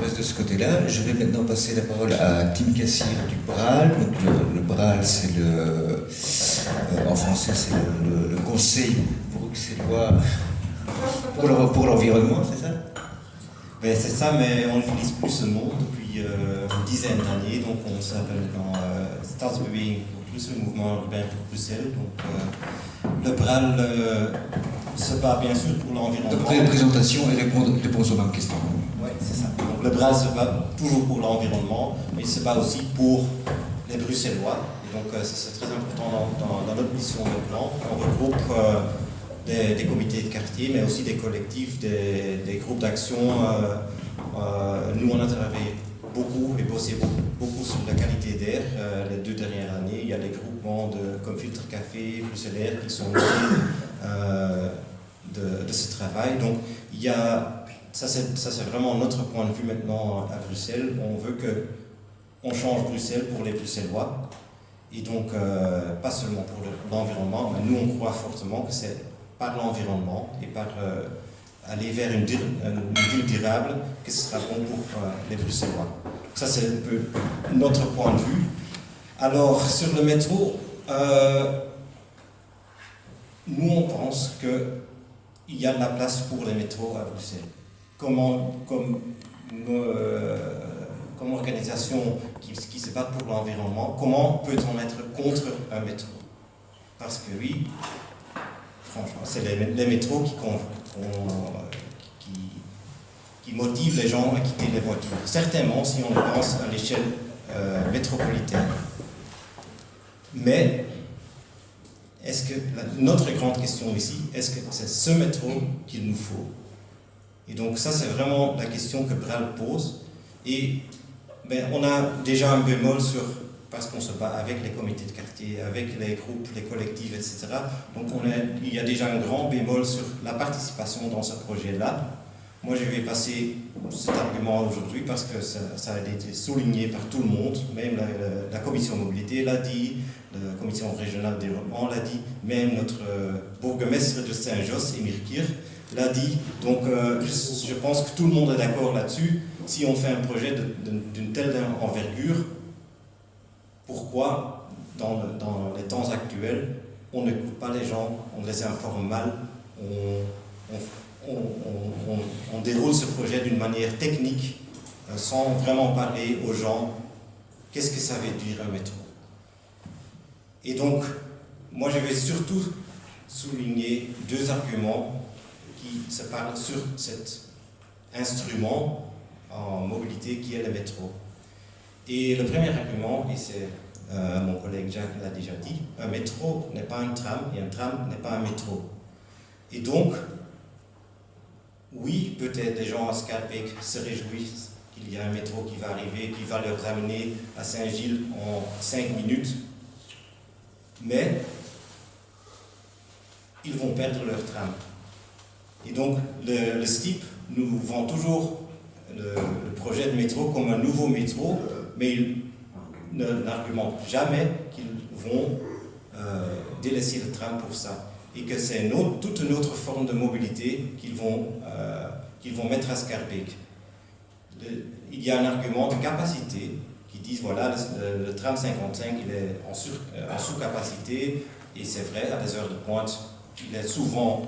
reste de ce côté-là. Je vais maintenant passer la parole à Tim Cassir du BRAL. Donc le BRAL, c'est en français, c'est le Conseil bruxellois pour l'environnement, c'est ça? Ben, c'est ça, mais on n'utilise plus ce mot depuis une dizaine d'années. Donc on s'appelle maintenant Stadsbeweging pour plus, le mouvement urbain pour Bruxelles. Donc le BRAL se bat bien sûr pour l'environnement. Donc présentation et réponse aux mêmes questions. Oui, c'est ça. Donc le BRAL se bat toujours pour l'environnement, mais il se bat aussi pour les Bruxellois. Et donc c'est très important dans notre mission de plan. On regroupe des comités de quartier, mais aussi des collectifs, des groupes d'action. Nous, on a travaillé beaucoup et bossé beaucoup sur la qualité d'air les 2 dernières années. Il y a des groupements comme Filtre Café, Bruxelles Air qui sont de ce travail. Donc, ça c'est vraiment notre point de vue maintenant à Bruxelles. On veut qu'on change Bruxelles pour les Bruxellois. Et donc, pas seulement pour l'environnement, mais nous, on croit fortement que c'est par l'environnement et par aller vers une ville durable que ce sera bon pour les Bruxellois. Ça, c'est un peu notre point de vue. Alors, sur le métro, nous, on pense qu'il y a de la place pour les métros à Bruxelles. Comme organisation qui se bat pour l'environnement, comment peut-on être contre un métro? Parce que oui, franchement, c'est les métros qui motivent les gens à quitter les voitures. Certainement, si on pense à l'échelle métropolitaine. Mais, est-ce que notre grande question ici, est-ce que c'est ce métro qu'il nous faut? Et donc ça, c'est vraiment la question que BRAL pose. Et on a déjà un bémol parce qu'on se bat avec les comités de quartier, avec les groupes, les collectifs, etc. Donc il y a déjà un grand bémol sur la participation dans ce projet-là. Moi, je vais passer cet argument aujourd'hui parce que ça a été souligné par tout le monde, même la commission mobilité l'a dit, la commission régionale de développement l'a dit, même notre bourgmestre de Saint-Josse, Emir Kir, l'a dit. Donc, je pense que tout le monde est d'accord là-dessus. Si on fait un projet d'une telle envergure, pourquoi, dans les temps actuels, on n'écoute pas les gens, on les informe mal, on déroule ce projet d'une manière technique, sans vraiment parler aux gens qu'est-ce que ça veut dire un métro. Et donc, moi je vais surtout souligner 2 arguments qui se parlent sur cet instrument en mobilité qui est le métro. Et le premier argument, et c'est mon collègue Jacques l'a déjà dit, un métro n'est pas un tram et un tram n'est pas un métro. Et donc, oui, peut-être des gens à Scarbeck se réjouissent qu'il y a un métro qui va arriver, qui va leur ramener à Saint-Gilles en 5 minutes, mais ils vont perdre leur tram. Et donc, le STIP nous vend toujours le projet de métro comme un nouveau métro, mais il n'argumente jamais qu'ils vont délaisser le tram pour ça. Et que c'est toute une autre forme de mobilité qu'ils vont mettre à Scarbeck. Il y a un argument de capacité qui dit voilà, le tram 55 il est en sous-capacité, et c'est vrai, à des heures de pointe, il est souvent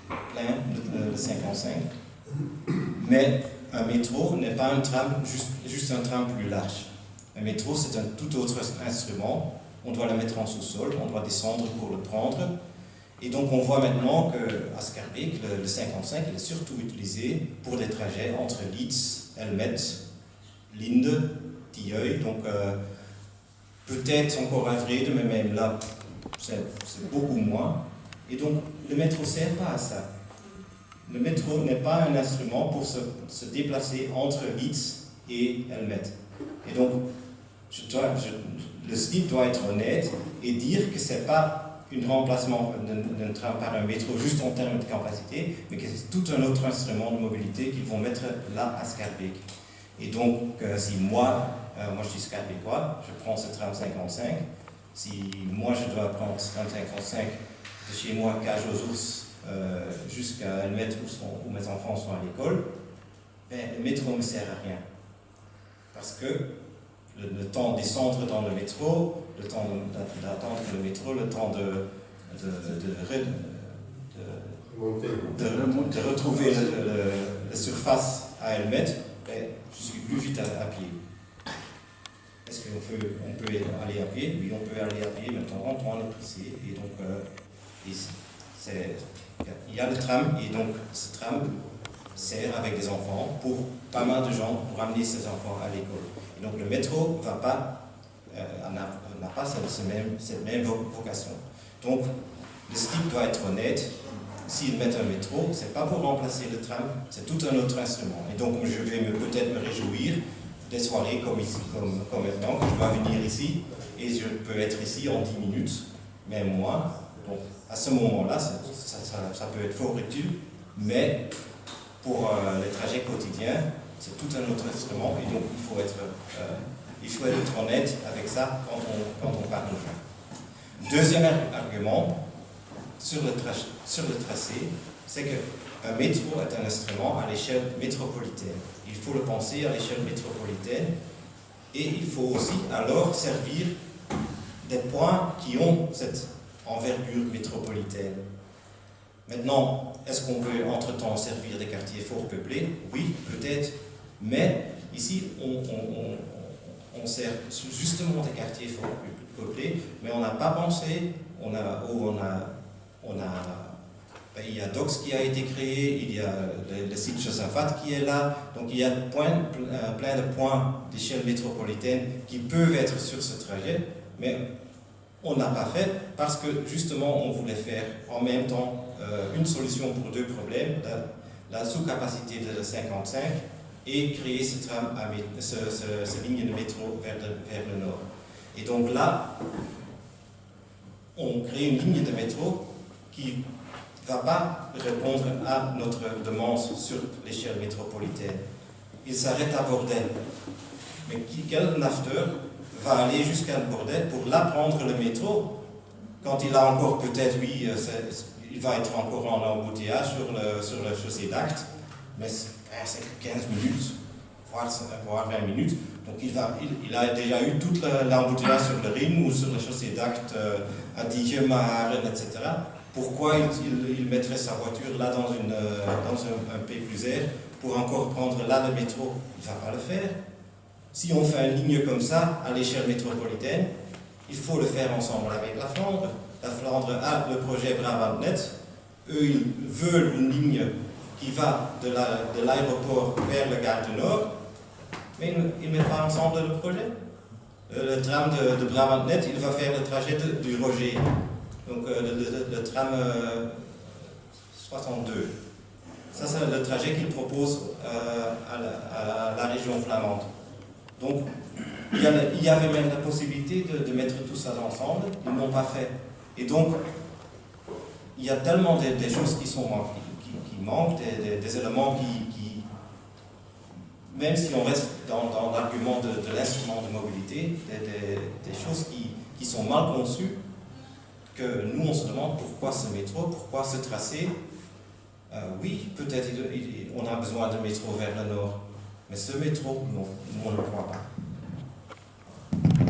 plein, le 55. Mais un métro n'est pas un tram, juste un tram plus large. Un métro, c'est un tout autre instrument. On doit le mettre en sous-sol, on doit descendre pour le prendre. Et donc on voit maintenant qu'à Scarbeck, le 55 il est surtout utilisé pour des trajets entre Leeds, Elmet, Linde, Tilleuil. Donc peut-être encore Avrede, mais même là, c'est beaucoup moins. Et donc le métro ne sert pas à ça. Le métro n'est pas un instrument pour se déplacer entre Leeds et Elmet. Et donc le STIP doit être honnête et dire que ce n'est pas un remplacement d'un tram par un métro juste en termes de capacité, mais que c'est tout un autre instrument de mobilité qu'ils vont mettre là à Scarbeck. Et donc, si moi je suis Scarbecois, je prends ce tram 55, si moi je dois prendre ce tram 55 de chez moi, Cage aux Ours, jusqu'à Elmet où mes enfants sont à l'école, ben, le métro ne sert à rien. Parce que le temps de descendre dans le métro, le temps d'attendre le métro, le temps de retrouver la surface à elle-même, ben, je suis plus vite à pied. Est-ce qu'on peut aller à pied? Oui, on peut aller à pied, maintenant on est pressé. Et donc, il y a le tram, et donc ce tram sert avec des enfants pour pas mal de gens pour amener ces enfants à l'école. Et donc le métro n'a pas cette même vocation. Donc le STIP doit être honnête. S'ils mettent un métro, ce n'est pas pour remplacer le tram, c'est tout un autre instrument. Et donc je vais peut-être me réjouir des soirées comme ici, comme maintenant, que je dois venir ici, et je peux être ici en 10 minutes, même moins. Donc à ce moment-là, ça peut être fort utile, mais pour les trajets quotidiens, c'est tout un autre instrument, et donc il faut être honnête avec ça quand on parle de ça. Deuxième argument sur le tracé, c'est qu'un métro est un instrument à l'échelle métropolitaine. Il faut le penser à l'échelle métropolitaine, et il faut aussi alors servir des points qui ont cette envergure métropolitaine. Maintenant, est-ce qu'on peut entre-temps servir des quartiers fort peuplés? Oui, peut-être, mais ici, on sert justement des quartiers fort peuplés, mais on n'a pas pensé, il y a DOX qui a été créé, il y a le site Josaphat qui est là, donc il y a plein de points d'échelle métropolitaine qui peuvent être sur ce trajet, mais on n'a pas fait parce que justement on voulait faire en même temps une solution pour deux problèmes, la sous-capacité de 55 et créer ce tram, cette ligne de métro vers le nord. Et donc là, on crée une ligne de métro qui ne va pas répondre à notre demande sur l'échelle métropolitaine. Il s'arrête à Bordel. Mais quel nafteur va aller jusqu'à Bordel pour là prendre le métro quand il a encore peut-être, oui, il va être encore en embouteillage sur la chaussée d'Acte, mais c'est que 15 minutes, voire 20 minutes. Donc il a déjà eu toute l'embouteillage sur le Ring ou sur la chaussée d'Acte à Diegem, à Haren, etc. Pourquoi il mettrait sa voiture là dans un P plus R pour encore prendre là le métro? Il ne va pas le faire. Si on fait une ligne comme ça à l'échelle métropolitaine, il faut le faire ensemble avec la Flandre. La Flandre a le projet Brabantnet. Eux, ils veulent une ligne qui va de l'aéroport vers la gare du Nord, mais ils ne mettent pas ensemble le projet. Le tram de Brabantnet, il va faire le trajet du Roger. Donc le tram 62. Ça, c'est le trajet qu'il propose à la région flamande. Donc, il y avait même la possibilité de mettre tout ça ensemble, ils n'ont pas fait. Et donc, il y a tellement des choses qui manquent, des éléments qui, même si on reste dans l'argument de l'instrument de mobilité, des choses qui sont mal conçues, que nous on se demande pourquoi ce métro, pourquoi ce tracé. Oui, peut-être on a besoin de métro vers le nord, mais ce métro, non, nous on ne le croit pas.